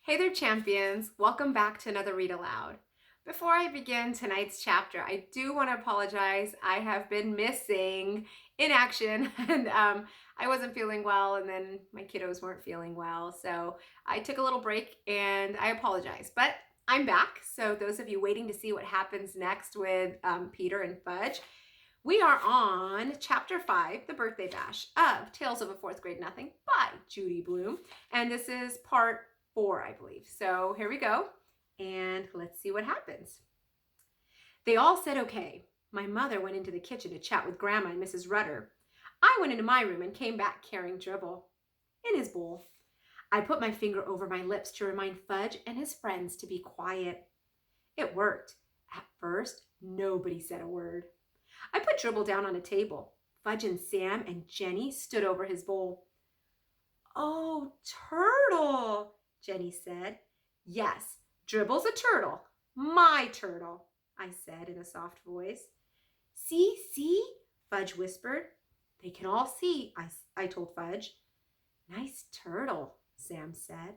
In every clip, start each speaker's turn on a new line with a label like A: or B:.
A: Hey there, champions. Welcome back to another Read Aloud. Before I begin tonight's chapter, I do want to apologize. I have been missing in action and I wasn't feeling well, and then my kiddos weren't feeling well. So I took a little break and I apologize. But I'm back. So those of you waiting to see what happens next with Peter and Fudge, we are on chapter 5, The Birthday Bash of Tales of a Fourth Grade Nothing by Judy Blume. And this is part 4, I believe. So here we go, and let's see what happens. They all said okay. My mother went into the kitchen to chat with Grandma and Mrs. Rudder. I went into my room and came back carrying Dribble in his bowl. I put my finger over my lips to remind Fudge and his friends to be quiet. It worked. At first, nobody said a word. I put Dribble down on a table. Fudge and Sam and Jenny stood over his bowl. "Oh, turtle," Jenny said. "Yes, Dribble's a turtle. My turtle," I said in a soft voice. See, Fudge whispered. "They can all see," I told Fudge. "Nice turtle," Sam said.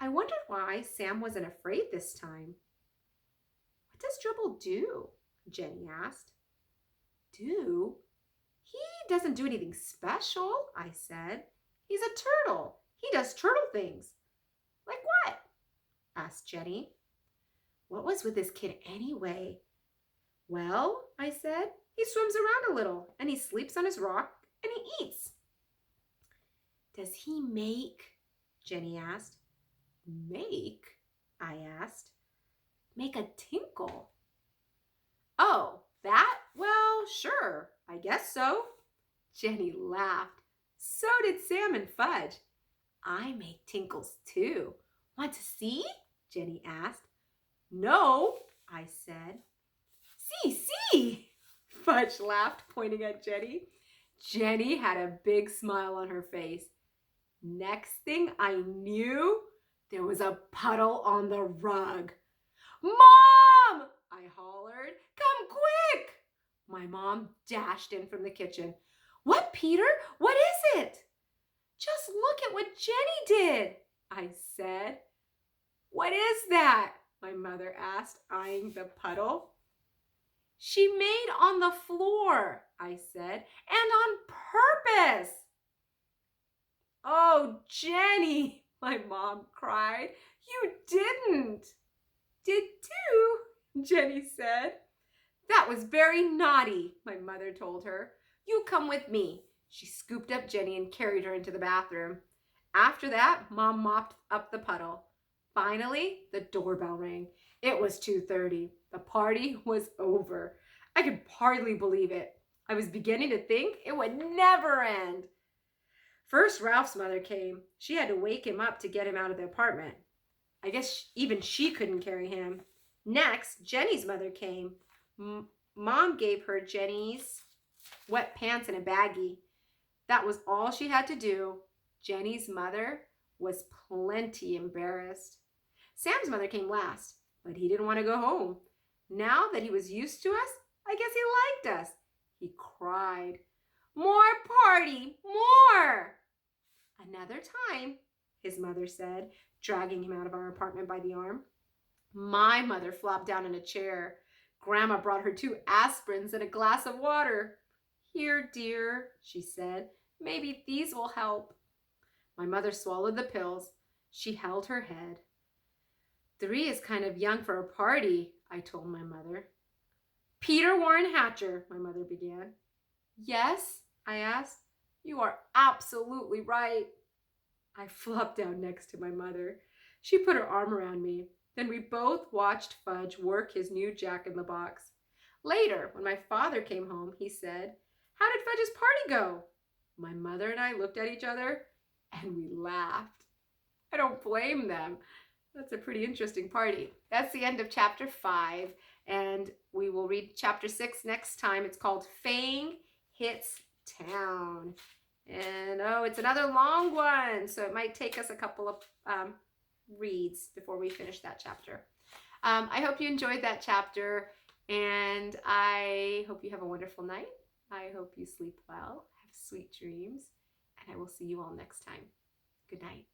A: I wondered why Sam wasn't afraid this time. "What does Dribble do?" Jenny asked. "Do? He doesn't do anything special," I said. "He's a turtle. He does turtle things." "Like what?" asked Jenny. What was with this kid anyway? "Well," I said, "he swims around a little, and he sleeps on his rock, and he eats." "Does he make?" Jenny asked. "Make?" I asked. "Make a tinkle." "Oh, that? Well, sure, I guess so." Jenny laughed. So did Sam and Fudge. "I make tinkles too. Want to see?" Jenny asked. "No," I said. See, Fudge laughed, pointing at Jenny. Jenny had a big smile on her face. Next thing I knew, there was a puddle on the rug. "Mom!" I hollered. "Come quick!" My mom dashed in from the kitchen. "What, Peter? What is it?" "Just look at what Jenny did," I said. "What is that?" my mother asked, eyeing the puddle. "She made on the floor," I said, "and on purpose." "Oh, Jenny," my mom cried, "you didn't." "Did too," Jenny said. "That was very naughty," my mother told her. "You come with me." She scooped up Jenny and carried her into the bathroom. After that, Mom mopped up the puddle. Finally, the doorbell rang. It was 2:30. The party was over. I could hardly believe it. I was beginning to think it would never end. First, Ralph's mother came. She had to wake him up to get him out of the apartment. I guess even she couldn't carry him. Next, Jenny's mother came. Mom gave her Jenny's wet pants and a baggie. That was all she had to do. Jenny's mother was plenty embarrassed. Sam's mother came last, but he didn't want to go home. Now that he was used to us, I guess he liked us. He cried, "More party, more!" "Another time," his mother said, dragging him out of our apartment by the arm. My mother flopped down in a chair. Grandma brought her 2 aspirins and a glass of water. "Here, dear," she said. "Maybe these will help." My mother swallowed the pills. She held her head. 3 is kind of young for a party," I told my mother. "Peter Warren Hatcher," my mother began. "Yes?" I asked. "You are absolutely right." I flopped down next to my mother. She put her arm around me. Then we both watched Fudge work his new jack-in-the-box. Later, when my father came home, he said, "How did Fudge's party go?" My mother and I looked at each other and we laughed. I don't blame them. That's a pretty interesting party. That's the end of chapter 5, and we will read chapter 6 next time. It's called Fang Hits Town. And it's another long one, so it might take us a couple of reads before we finish that chapter. I hope you enjoyed that chapter, and I hope you have a wonderful night. I hope you sleep well, have sweet dreams, and I will see you all next time. Good night.